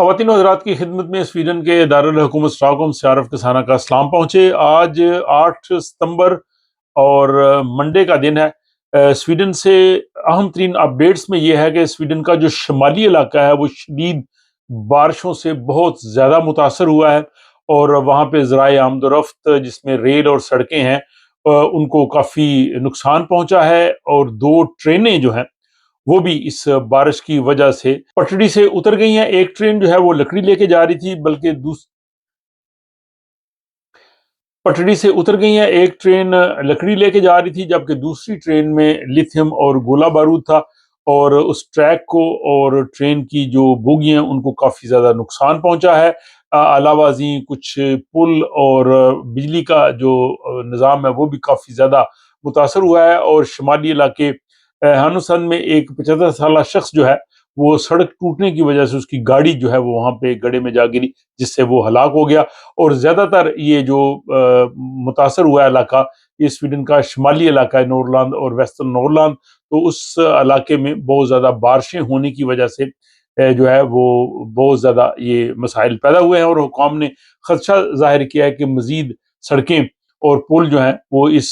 خواتین و حضرات کی خدمت میں سویڈن کے دارالحکومت اسٹاکہولم سے عارف کسانہ کا سلام پہنچے۔ آج 8 ستمبر اور منڈے کا دن ہے۔ سویڈن سے اہم ترین اپڈیٹس میں یہ ہے کہ سویڈن کا جو شمالی علاقہ ہے وہ شدید بارشوں سے بہت زیادہ متاثر ہوا ہے، اور وہاں پہ ذرائع آمد و رفت جس میں ریل اور سڑکیں ہیں ان کو کافی نقصان پہنچا ہے، اور 2 ٹرینیں جو ہیں وہ بھی اس بارش کی وجہ سے پٹڑی سے اتر گئی ہیں۔ ایک ٹرین جو ہے وہ لکڑی لے کے جا رہی تھی، بلکہ پٹڑی سے اتر گئی ہیں، ایک ٹرین لکڑی لے کے جا رہی تھی، جبکہ دوسری ٹرین میں لیتھیم اور گولہ بارود تھا، اور اس ٹریک کو اور ٹرین کی جو بوگی ہیں ان کو کافی زیادہ نقصان پہنچا ہے۔ علاوہ ازیں کچھ پل اور بجلی کا جو نظام ہے وہ بھی کافی زیادہ متاثر ہوا ہے، اور شمالی علاقے ہانوسن میں ایک 75 سالہ شخص جو ہے وہ سڑک ٹوٹنے کی وجہ سے اس کی گاڑی جو ہے وہ وہاں پہ گڑھے میں جا گری، جس سے وہ ہلاک ہو گیا۔ اور زیادہ تر یہ جو متاثر ہوا علاقہ یہ سویڈن کا شمالی علاقہ ہے، نورلینڈ اور ویسٹرن نورلینڈ، تو اس علاقے میں بہت زیادہ بارشیں ہونے کی وجہ سے جو ہے وہ بہت زیادہ یہ مسائل پیدا ہوئے ہیں، اور حکام نے خدشہ ظاہر کیا ہے کہ مزید سڑکیں اور پل جو ہیں وہ اس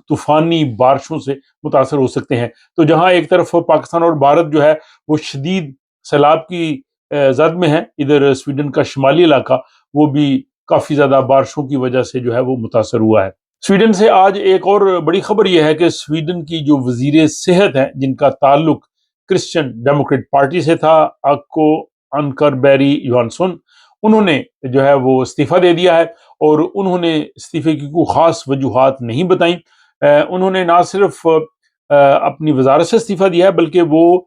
طوفانی بارشوں سے متاثر ہو سکتے ہیں۔ تو جہاں ایک طرف پاکستان اور بھارت جو ہے وہ شدید سیلاب کی زد میں ہے، ادھر سویڈن کا شمالی علاقہ وہ بھی کافی زیادہ بارشوں کی وجہ سے جو ہے وہ متاثر ہوا ہے۔ سویڈن سے آج ایک اور بڑی خبر یہ ہے کہ سویڈن کی جو وزیر صحت ہیں جن کا تعلق کرسچن ڈیموکریٹ پارٹی سے تھا، اکو انکر بیری یوہانسن، انہوں نے جو ہے وہ استعفیٰ دے دیا ہے، اور انہوں نے استعفے کی کوئی خاص وجوہات نہیں بتائیں۔ انہوں نے نہ صرف اپنی وزارت سے استعفیٰ دیا ہے، بلکہ وہ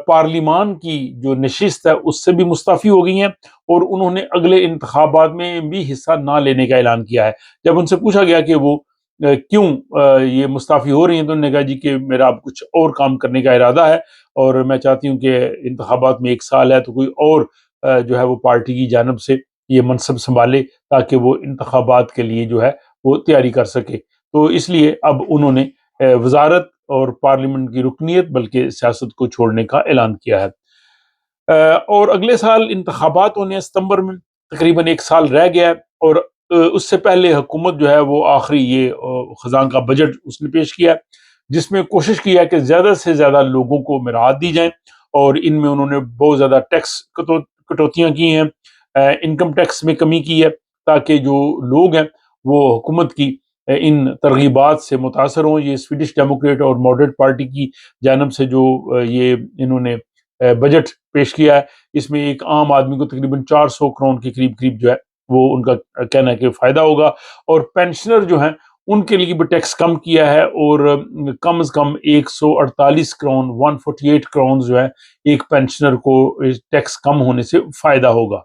پارلیمان کی جو نشست ہے اس سے بھی مستعفی ہو گئی ہیں، اور انہوں نے اگلے انتخابات میں بھی حصہ نہ لینے کا اعلان کیا ہے۔ جب ان سے پوچھا گیا کہ وہ کیوں یہ مستعفی ہو رہی ہیں، تو انہوں نے کہا جی کہ میرا اب کچھ اور کام کرنے کا ارادہ ہے، اور میں چاہتی ہوں کہ انتخابات میں 1 سال ہے تو کوئی اور جو ہے وہ پارٹی کی جانب سے یہ منصب سنبھالے، تاکہ وہ انتخابات کے لیے جو ہے وہ تیاری کر سکے۔ تو اس لیے اب انہوں نے وزارت اور پارلیمنٹ کی رکنیت بلکہ سیاست کو چھوڑنے کا اعلان کیا ہے۔ اور اگلے سال انتخابات ہونے ہیں ستمبر میں، تقریباً 1 سال رہ گیا ہے، اور اس سے پہلے حکومت جو ہے وہ آخری یہ خزاں کا بجٹ اس نے پیش کیا ہے، جس میں کوشش کی ہے کہ زیادہ سے زیادہ لوگوں کو مراحت دی جائیں، اور ان میں انہوں نے بہت زیادہ ٹیکس کٹوتیاں کی ہیں، انکم ٹیکس میں کمی کی ہے، تاکہ جو لوگ ہیں وہ حکومت کی ان ترغیبات سے متاثر ہوں۔ یہ سویڈش ڈیموکریٹ اور ماڈریٹ پارٹی کی جانب سے جو یہ انہوں نے بجٹ پیش کیا ہے، اس میں ایک عام آدمی کو تقریباً 400 کروڑ کے قریب جو ہے وہ ان کا کہنا ہے کہ فائدہ ہوگا، اور پینشنر جو ہیں ان کے لیے بھی ٹیکس کم کیا ہے، اور کم از کم 148 کروڑ 148 کروڑ جو ہے ایک پینشنر کو ٹیکس کم ہونے سے فائدہ ہوگا۔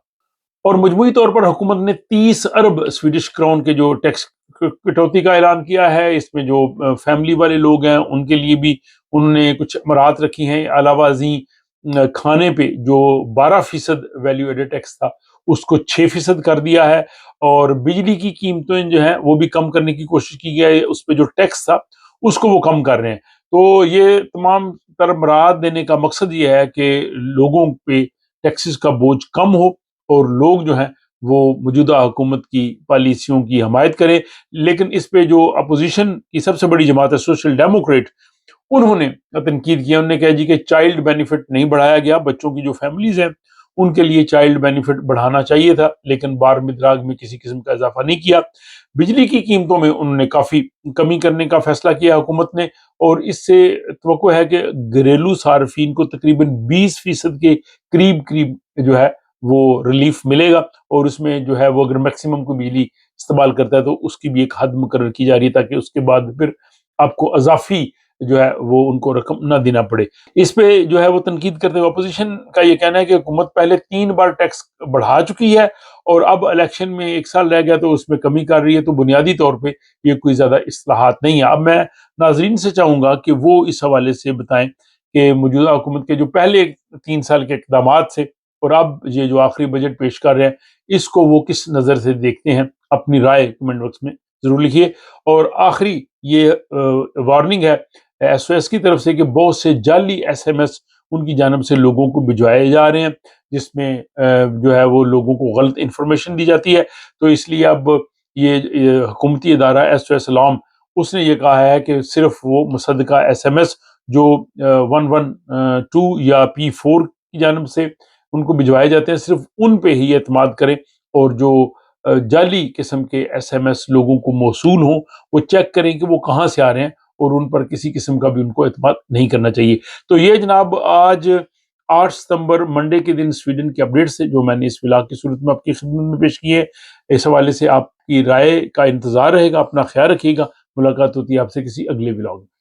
اور مجموعی طور پر حکومت نے 30 ارب سویڈش کرون کے جو ٹیکس کٹوتی کا اعلان کیا ہے، اس میں جو فیملی والے لوگ ہیں ان کے لیے بھی انہوں نے کچھ امرات رکھی ہیں۔ علاوہ ازیں کھانے پہ جو 12% ویلیو ایڈڈ ٹیکس تھا اس کو 6% کر دیا ہے، اور بجلی کی قیمتیں جو ہیں وہ بھی کم کرنے کی کوشش کی گئی ہے، اس پہ جو ٹیکس تھا اس کو وہ کم کر رہے ہیں۔ تو یہ تمام تر امرات دینے کا مقصد یہ ہے کہ لوگوں پہ ٹیکسز کا بوجھ کم ہو، اور لوگ جو ہیں وہ موجودہ حکومت کی پالیسیوں کی حمایت کریں۔ لیکن اس پہ جو اپوزیشن کی سب سے بڑی جماعت ہے سوشل ڈیموکریٹ، انہوں نے تنقید کیا، انہوں نے کہا جی کہ چائلڈ بینیفٹ نہیں بڑھایا گیا، بچوں کی جو فیملیز ہیں ان کے لیے چائلڈ بینیفٹ بڑھانا چاہیے تھا، لیکن بار مدراگ میں کسی قسم کا اضافہ نہیں کیا۔ بجلی کی قیمتوں میں انہوں نے کافی کمی کرنے کا فیصلہ کیا حکومت نے، اور اس سے توقع ہے کہ گھریلو صارفین کو تقریباً 20% کے قریب جو ہے وہ ریلیف ملے گا، اور اس میں جو ہے وہ اگر میکسیمم کو بجلی استعمال کرتا ہے تو اس کی بھی ایک حد مقرر کی جا رہی ہے، تاکہ اس کے بعد پھر آپ کو اضافی جو ہے وہ ان کو رقم نہ دینا پڑے۔ اس پہ جو ہے وہ تنقید کرتے ہوئے اپوزیشن کا یہ کہنا ہے کہ حکومت پہلے 3 بار ٹیکس بڑھا چکی ہے، اور اب الیکشن میں 1 سال رہ گیا تو اس میں کمی کر رہی ہے، تو بنیادی طور پہ یہ کوئی زیادہ اصلاحات نہیں ہے۔ اب میں ناظرین سے چاہوں گا کہ وہ اس حوالے سے بتائیں کہ موجودہ حکومت کے جو پہلے 3 سال کے اقدامات سے اور اب یہ جو آخری بجٹ پیش کر رہے ہیں اس کو وہ کس نظر سے دیکھتے ہیں۔ اپنی رائے کمنٹ باکس میں ضرور لکھیے۔ اور آخری یہ وارننگ ہے ایس او ایس کی طرف سے کہ بہت سے جعلی ایس ایم ایس ان کی جانب سے لوگوں کو بھجوائے جا رہے ہیں، جس میں جو ہے وہ لوگوں کو غلط انفارمیشن دی جاتی ہے۔ تو اس لیے اب یہ حکومتی ادارہ ایس او ایس الارم اس نے یہ کہا ہے کہ صرف وہ مصدقہ ایس ایم ایس جو 112 یا P4 کی جانب سے ان کو بھجوائے جاتے ہیں، صرف ان پہ ہی اعتماد کریں، اور جو جعلی قسم کے ایس ایم ایس لوگوں کو موصول ہوں وہ چیک کریں کہ وہ کہاں سے آ رہے ہیں، اور ان پر کسی قسم کا بھی ان کو اعتماد نہیں کرنا چاہیے۔ تو یہ جناب آج 8 ستمبر منڈے کے دن سویڈن کے اپڈیٹ سے جو میں نے اس ولاگ کی صورت میں آپ کی خدمت میں پیش کی ہے، اس حوالے سے آپ کی رائے کا انتظار رہے گا۔ اپنا خیال رکھیے گا، ملاقات ہوتی ہے آپ سے کسی اگلے ولاگ میں۔